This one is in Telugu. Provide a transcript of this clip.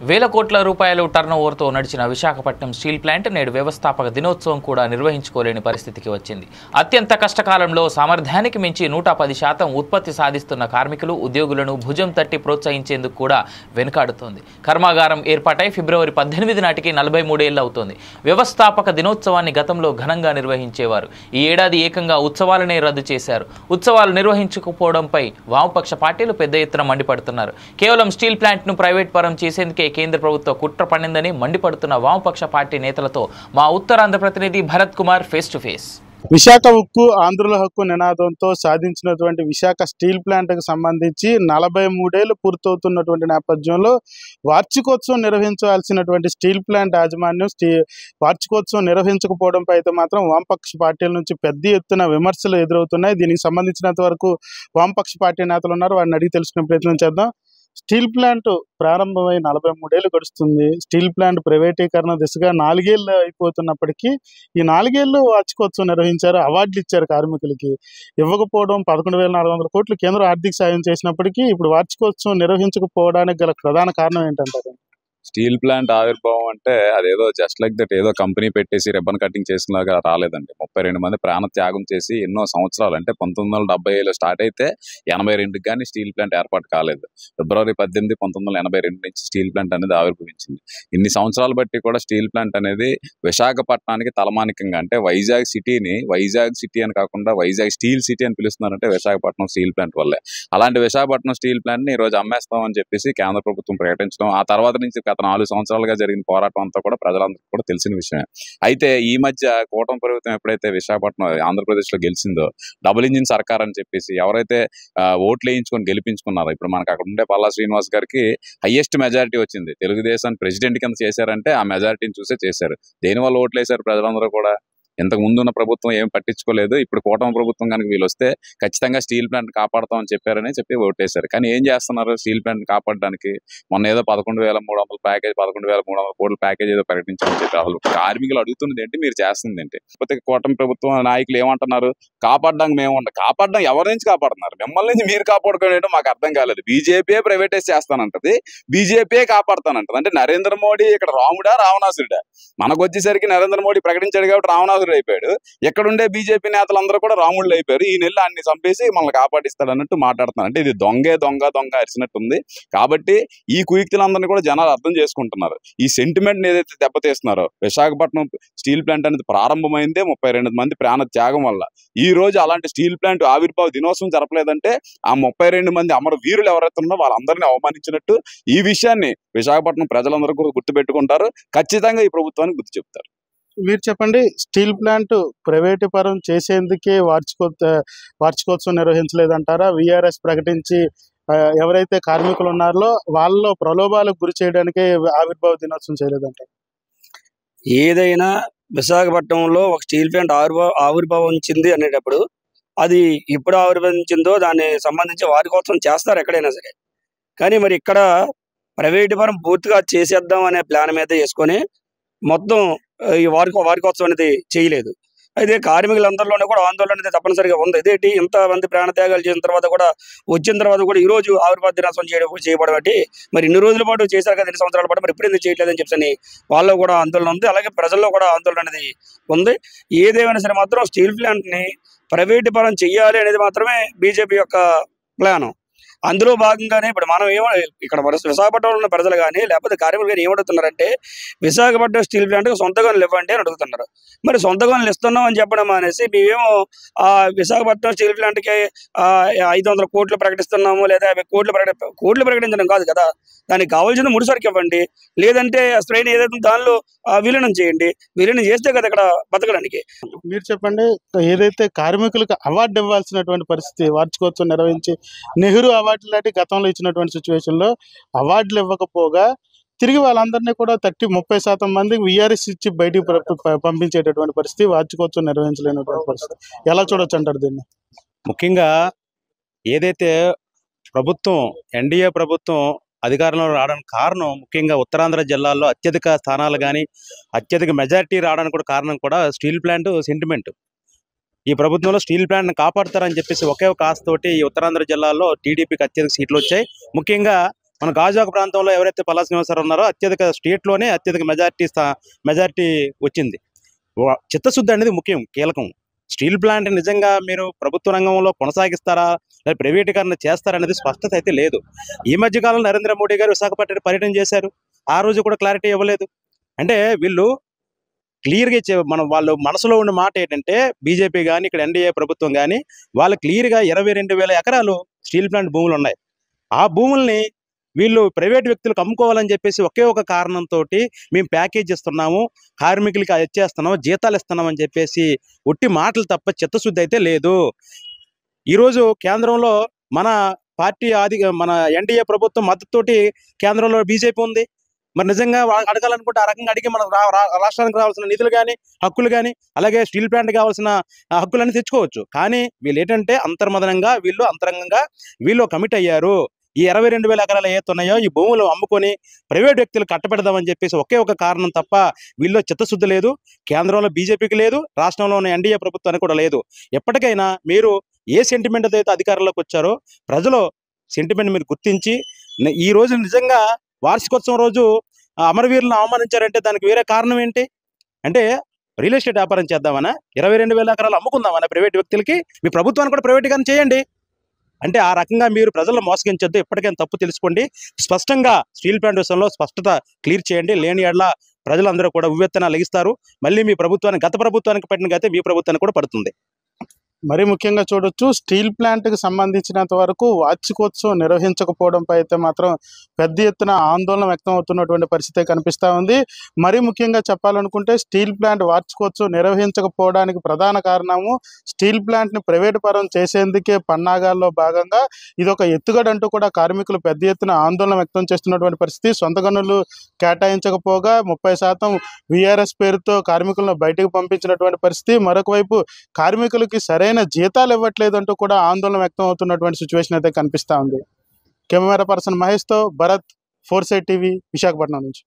వేల కోట్ల రూపాయలు టర్నోవర్తో నడిచిన విశాఖపట్నం స్టీల్ ప్లాంట్ నేడు వ్యవస్థాపక దినోత్సవం కూడా నిర్వహించుకోలేని పరిస్థితికి వచ్చింది. అత్యంత కష్టకాలంలో సామర్థ్యానికి మించి 110% ఉత్పత్తి సాధిస్తున్న కార్మికులు, ఉద్యోగులను భుజం తట్టి ప్రోత్సహించేందుకు కూడా వెనుకాడుతోంది. కర్మాగారం ఏర్పాటై ఫిబ్రవరి 18 నాటికి 43 ఏళ్లు అవుతోంది. వ్యవస్థాపక దినోత్సవాన్ని గతంలో ఘనంగా నిర్వహించేవారు. ఈ ఏడాది ఏకంగా ఉత్సవాలనే రద్దు చేశారు. ఉత్సవాలు నిర్వహించకపోవడంపై వామపక్ష పార్టీలు పెద్ద ఎత్తున మండిపడుతున్నారు. కేవలం స్టీల్ ప్లాంట్ను ప్రైవేట్ పరం చేసేందుకే కేంద్ర ప్రభుత్వ కుట్ర పన్నిందని మండిపడుతున్న వామపక్ష పార్టీ నేతలతో మా ఉత్తరాంధ్ర ప్రతినిధి Bharat Kumar face to face. Visakha ఉక్కు ఆంధ్రుల హక్కు నినాదంతో సాధించినటువంటి విశాఖ స్టీల్ ప్లాంట్కు సంబంధించి 43 ఏళ్లు పూర్తవుతున్నటువంటి నేపథ్యంలో వార్షికోత్సవం నిర్వహించాల్సినటువంటి స్టీల్ ప్లాంట్ యాజమాన్యం వార్షికోత్సవం నిర్వహించకపోవడంపై అయితే మాత్రం వామపక్ష పార్టీల నుంచి పెద్ద ఎత్తున విమర్శలు ఎదురవుతున్నాయి. దీనికి సంబంధించినంత వరకు వామపక్ష పార్టీ నేతలు ఉన్నారు, వారిని అడిగి తెలుసుకునే ప్రయత్నం చేద్దాం. స్టీల్ ప్లాంట్ ప్రారంభమై 43 ఏళ్లు గడుస్తుంది. స్టీల్ ప్లాంట్ ప్రైవేటీకరణ దిశగా 4 ఏళ్ళు అయిపోతున్నప్పటికీ ఈ 4 ఏళ్ళు వార్షికోత్సవం నిర్వహించారు, అవార్డులు ఇచ్చారు కార్మికులకి. ఇవ్వకపోవడం 11,400 కోట్లు కేంద్రం ఆర్థిక సాయం చేసినప్పటికీ ఇప్పుడు వార్షికోత్సవం నిర్వహించకపోవడానికి గల ప్రధాన కారణం ఏంటంటారు? స్టీల్ ప్లాంట్ ఆవిర్భావం అంటే అదేదో జస్ట్ లైక్ దట్ ఏదో కంపెనీ పెట్టేసి రిబ్బన్ కటింగ్ చేసినలాగా రాలేదండి. 32 మంది ప్రాణ త్యాగం చేసి ఎన్నో సంవత్సరాలు, అంటే 1970లో స్టార్ట్ అయితే 82కి కానీ స్టీల్ ప్లాంట్ ఏర్పాటు కాలేదు. ఫిబ్రవరి 18, 1982 నుంచి స్టీల్ ప్లాంట్ అనేది ఆవిర్భవించింది. ఇన్ని సంవత్సరాలు బట్టి కూడా స్టీల్ ప్లాంట్ అనేది విశాఖపట్నానికి తలమానికంగా, అంటే వైజాగ్ సిటీని వైజాగ్ సిటీ అని కాకుండా వైజాగ్ స్టీల్ సిటీ అని పిలుస్తున్నారంటే విశాఖపట్నం స్టీల్ ప్లాంట్ వల్లే. అలాంటి విశాఖపట్నం స్టీల్ ప్లాంట్ని ఈరోజు అమ్మేస్తామని చెప్పేసి కేంద్ర ప్రభుత్వం ప్రకటించడం, ఆ తర్వాత నుంచి గత 4 సంవత్సరాలుగా జరిగిన పోరాటం అంతా కూడా ప్రజలందరికీ కూడా తెలిసిన విషయమే. అయితే ఈ మధ్య కూటమి ప్రభుత్వం ఎప్పుడైతే విశాఖపట్నం ఆంధ్రప్రదేశ్లో గెలిచిందో, డబుల్ ఇంజిన్ సర్కార్ అని చెప్పేసి ఎవరైతే ఓట్లు వేయించుకొని గెలిపించుకున్నారో, ఇప్పుడు మనకు అక్కడ ఉండే పల్లా శ్రీనివాస్ గారికి హైయెస్ట్ మెజారిటీ వచ్చింది. తెలుగుదేశం ప్రెసిడెంట్ కింద చేశారంటే ఆ మెజారిటీని చూసే చేశారు. దేనివల్ల ఓట్లు వేశారు ప్రజలందరూ కూడా? ఇంతకు ముందున్న ప్రభుత్వం ఏం పట్టించుకోలేదు. ఇప్పుడు కూటమి ప్రభుత్వం కనుక వీళ్ళు వస్తే ఖచ్చితంగా స్టీల్ ప్లాంట్ కాపాడుతామని చెప్పారని చెప్పి ఓటేశారు. కానీ ఏం చేస్తున్నారు స్టీల్ ప్లాంట్ కాపాడడానికి? మొన్న ఏదో 11,300 ప్యాకేజ్, 11,300 కోట్ల ప్యాకేజ్ ఏదో ప్రకటించామని చెప్పి అసలు కార్మికులు అడుగుతున్నది ఏంటి, మీరు చేస్తుంది ఏంటి? లేకపోతే కూటమి ప్రభుత్వం నాయకులు ఏమంటున్నారు? కాపాడడానికి మేము కాపాడడం ఎవరి నుంచి కాపాడుతున్నారు? మిమ్మల్ని నుంచి మీరు కాపాడుకోవడం మాకు అర్థం కాలేదు. బీజేపీ ప్రైవేటైజ్ చేస్తానంటది, బీజేపీ కాపాడుతానంటది. అంటే నరేంద్ర మోడీ ఇక్కడ రాముడా రావణాసురుడా? మనకు వచ్చేసరికి నరేంద్ర మోడీ ప్రకటించాడు కాబట్టి రావణాసురుడు అయిపోయాడు. ఎక్కడుండే బీజేపీ నేతలందరూ కూడా రాముళ్ళు అయిపోయారు. ఈ నెల అన్ని చంపేసి మనల్ని కాపాడిస్తాడు అన్నట్టు మాట్లాడుతున్నారు. అంటే ఇది దొంగ అరిచినట్టుంది. కాబట్టి ఈ కుయుక్తులందరినీ కూడా జనాలు అర్థం చేసుకుంటున్నారు. ఈ సెంటిమెంట్ ఏదైతే దెబ్బతీస్తున్నారో, విశాఖపట్నం స్టీల్ ప్లాంట్ అనేది ప్రారంభమైందే 32 మంది ప్రాణ త్యాగం వల్ల. ఈ రోజు అలాంటి స్టీల్ ప్లాంట్ ఆవిర్భావ దినోత్సవం జరపలేదంటే ఆ 32 మంది అమర వీరులు ఎవరైతే ఉన్నారో వాళ్ళందరినీ అవమానించినట్టు. ఈ విషయాన్ని విశాఖపట్నం ప్రజలందరూ కూడా గుర్తుపెట్టుకుంటారు. ఖచ్చితంగా ఈ ప్రభుత్వానికి గుర్తు చెప్తారు. మీరు చెప్పండి, స్టీల్ ప్లాంట్ ప్రైవేటు పరం చేసేందుకే వార్షికోత్సవం నిర్వహించలేదంటారా? విఆర్ఎస్ ప్రకటించి ఎవరైతే కార్మికులు ఉన్నారో వాళ్ళలో ప్రలోభాలకు గురి చేయడానికే ఆవిర్భావ దినోత్సవం చేయలేదంటారు? ఏదైనా విశాఖపట్నంలో ఒక స్టీల్ ప్లాంట్ ఆవిర్భవించింది అనేటప్పుడు అది ఎప్పుడు ఆవిర్భవించిందో దాన్ని సంబంధించి వార్షికోత్సవం చేస్తారు ఎక్కడైనా సరే. కానీ మరి ఇక్కడ ప్రైవేటు పరం పూర్తిగా చేసేద్దాం అనే ప్లాన్ మీద వేసుకొని మొత్తం ఈ వార్షికోత్సవం అనేది చేయలేదు. అయితే కార్మికులందరిలోనే కూడా ఆందోళన అనేది తప్పనిసరిగా ఉంది. ఇదేంటి ఇంతమంది ప్రాణత్యాగాలు చేసిన తర్వాత కూడా వచ్చిన తర్వాత కూడా ఈ రోజు ఆవిర్భావ దినోత్సవం చేయబడబట్టి మరి ఇన్ని రోజుల పాటు చేశారు కదా, 2 సంవత్సరాల పాటు, మరి ఇప్పుడు ఎందుకు చేయట్లేదని చెప్పని వాళ్ళలో కూడా ఆందోళన ఉంది. అలాగే ప్రజల్లో కూడా ఆందోళన అనేది ఉంది. ఏదేమైనా సరే మాత్రం స్టీల్ ప్లాంట్ని ప్రైవేటు పరం చెయ్యాలి అనేది మాత్రమే బీజేపీ యొక్క ప్లాను. అందులో భాగంగానే ఇప్పుడు మనం ఇక్కడ విశాఖపట్నంలో ఉన్న ప్రజలు కానీ లేకపోతే కార్మికులు కానీ ఏమడుగుతున్నారంటే, విశాఖపట్నం స్టీల్ ప్లాంట్కి సొంత గనులు ఇవ్వండి అని అడుగుతున్నారు. మరి సొంత గనులు ఇస్తున్నాం అని చెప్పడం అనేసి మేమేమో విశాఖపట్నం స్టీల్ ప్లాంట్కి 500 కోట్లు ప్రకటిస్తున్నాము లేదా 50 కోట్లు ప్రకటించడం కాదు కదా. దానికి కావాల్సిన ముడిసరికి ఇవ్వండి, లేదంటే స్ట్రెయిన్ ఏదైతే దానిలో విలీనం చేయండి. విలీనం చేస్తే కదా ఇక్కడ బతకడానికి. మీరు చెప్పండి, ఏదైతే కార్మికులకు అవార్డు ఇవ్వాల్సినటువంటి పరిస్థితి, వార్షికోత్సవం నిర్వహించి నెహ్రూ అవార్డు లాంటి గతంలో ఇచ్చినటువంటి సిచ్యువేషన్లో అవార్డులు ఇవ్వకపోగా తిరిగి వాళ్ళందరినీ కూడా 30% మందికి విఆర్ఎస్ ఇచ్చి బయటికి పంపించేటటువంటి పరిస్థితి, వార్షికోత్సవం నిర్వహించలేనటువంటి పరిస్థితి, ఎలా చూడొచ్చు అంటారు దీన్ని? ముఖ్యంగా ఏదైతే ప్రభుత్వం ఎన్డీఏ ప్రభుత్వం అధికారంలో రావడానికి కారణం, ముఖ్యంగా ఉత్తరాంధ్ర జిల్లాల్లో అత్యధిక స్థానాలు కానీ అత్యధిక మెజారిటీ రావడానికి కూడా కారణం కూడా స్టీల్ ప్లాంట్ సెంటిమెంట్. ఈ ప్రభుత్వంలో స్టీల్ ప్లాంట్ని కాపాడుతారని చెప్పేసి ఒకే ఒక ఆశతోటి ఈ ఉత్తరాంధ్ర జిల్లాలో టీడీపీకి అత్యధిక సీట్లు వచ్చాయి. ముఖ్యంగా మన గాజువాక ప్రాంతంలో ఎవరైతే పల్లా శ్రీనివాసరావు ఉన్నారో అత్యధిక స్టేట్లోనే అత్యధిక మెజారిటీ వచ్చింది. చిత్తశుద్ధి అనేది ముఖ్యం, కీలకం. స్టీల్ ప్లాంట్ నిజంగా మీరు ప్రభుత్వ రంగంలో కొనసాగిస్తారా లేదా ప్రైవేటీకరణ చేస్తారనేది స్పష్టత అయితే లేదు. ఈ మధ్యకాలంలో నరేంద్ర మోడీ గారు విశాఖపట్నం పర్యటన చేశారు, ఆ రోజు కూడా క్లారిటీ ఇవ్వలేదు. అంటే వీళ్ళు క్లియర్గా వాళ్ళు మనసులో ఉన్న మాట ఏంటంటే బీజేపీ కానీ ఇక్కడ ఎన్డీఏ ప్రభుత్వం కానీ వాళ్ళు క్లియర్గా 22,000 ఎకరాలు స్టీల్ ప్లాంట్ భూములు ఉన్నాయి. ఆ భూముల్ని వీళ్ళు ప్రైవేట్ వ్యక్తులకు అమ్ముకోవాలని చెప్పేసి ఒకే ఒక కారణంతో మేము ప్యాకేజ్ ఇస్తున్నాము, కార్మికులకి అది ఇచ్చేస్తున్నాము, జీతాలు ఇస్తున్నాం అని చెప్పేసి ఒట్టి మాటలు తప్ప చిత్తశుద్ధి అయితే లేదు. ఈరోజు కేంద్రంలో మన పార్టీ మన ఎన్డీఏ ప్రభుత్వం మద్దతుతోటి కేంద్రంలో బీజేపీ ఉంది. మరి నిజంగా అడగాలనుకుంటే ఆ రకంగా అడిగి మన రాష్ట్రానికి రావాల్సిన నిధులు కానీ హక్కులు కానీ అలాగే స్టీల్ ప్లాంట్ కావాల్సిన హక్కులన్నీ తెచ్చుకోవచ్చు. కానీ వీళ్ళు ఏంటంటే అంతరంగంగా వీళ్ళు కమిట్ అయ్యారు. ఈ 22,000 ఎకరాలు ఏవైతే ఉన్నాయో ఈ భూములు అమ్ముకొని ప్రైవేట్ వ్యక్తులు కట్టబెడదామని చెప్పేసి ఒకే ఒక కారణం తప్ప వీళ్ళు చిత్తశుద్ధి లేదు. కేంద్రంలో బీజేపీకి లేదు, రాష్ట్రంలో ఉన్న ఎన్డీఏ ప్రభుత్వానికి కూడా లేదు. ఎప్పటికైనా మీరు ఏ సెంటిమెంట్ అయితే అధికారంలోకి వచ్చారో ప్రజలు సెంటిమెంట్ మీరు గుర్తించి ఈ రోజు నిజంగా వార్షికోత్సవం రోజు అమరవీరులను అవమానించారంటే దానికి వేరే కారణం ఏంటి అంటే రియల్ ఎస్టేట్ వ్యాపారం చేద్దామనా, 22,000 ఎకరాలు అమ్ముకుందామనా ప్రైవేట్ వ్యక్తులకి, మీ ప్రభుత్వాన్ని కూడా ప్రైవేటీకరణ చేయండి అంటే ఆ రకంగా మీరు ప్రజలను మోసగించొద్దు. ఎప్పటికైనా తప్పు తెలుసుకోండి, స్పష్టంగా స్టీల్ ప్లాంట్ విషయంలో స్పష్టత క్లియర్ చేయండి. లేని యెడల ప్రజలందరూ కూడా ఉవ్వెత్తున లెగిస్తారు. మళ్ళీ మీ ప్రభుత్వానికి గత ప్రభుత్వానికి పట్టిన గతే మీ ప్రభుత్వానికి కూడా పడుతుంది. మరి ముఖ్యంగా చూడొచ్చు స్టీల్ ప్లాంట్కి సంబంధించినంత వరకు వార్షికోత్సవం నిర్వహించకపోవడంపై అయితే మాత్రం పెద్ద ఎత్తున ఆందోళన వ్యక్తం అవుతున్నటువంటి పరిస్థితి కనిపిస్తూ ఉంది. మరి ముఖ్యంగా చెప్పాలనుకుంటే స్టీల్ ప్లాంట్ వార్షికోత్సవం నిర్వహించకపోవడానికి ప్రధాన కారణము స్టీల్ ప్లాంట్ని ప్రైవేటు పరం చేసేందుకే పన్నాగాల్లో భాగంగా ఇదొక ఎత్తుగడంటూ కూడా కార్మికులు పెద్ద ఎత్తున ఆందోళన వ్యక్తం చేస్తున్నటువంటి పరిస్థితి. సొంత గనులు కేటాయించకపోగా 30% వీఆర్ఎస్ పేరుతో కార్మికులను బయటకు పంపించినటువంటి పరిస్థితి. మరొక వైపు కార్మికులకి సరైన జీతాలు ఇవ్వట్లేదంటూ కూడా ఆందోళన వ్యక్తం అవుతున్నటువంటి సిచ్యువేషన్ అయితే కనిపిస్తూ ఉంది. కెమెరా పర్సన్ మహేష్తో భరత్, 4 సైడ్ టీవీ, విశాఖపట్నం నుంచి.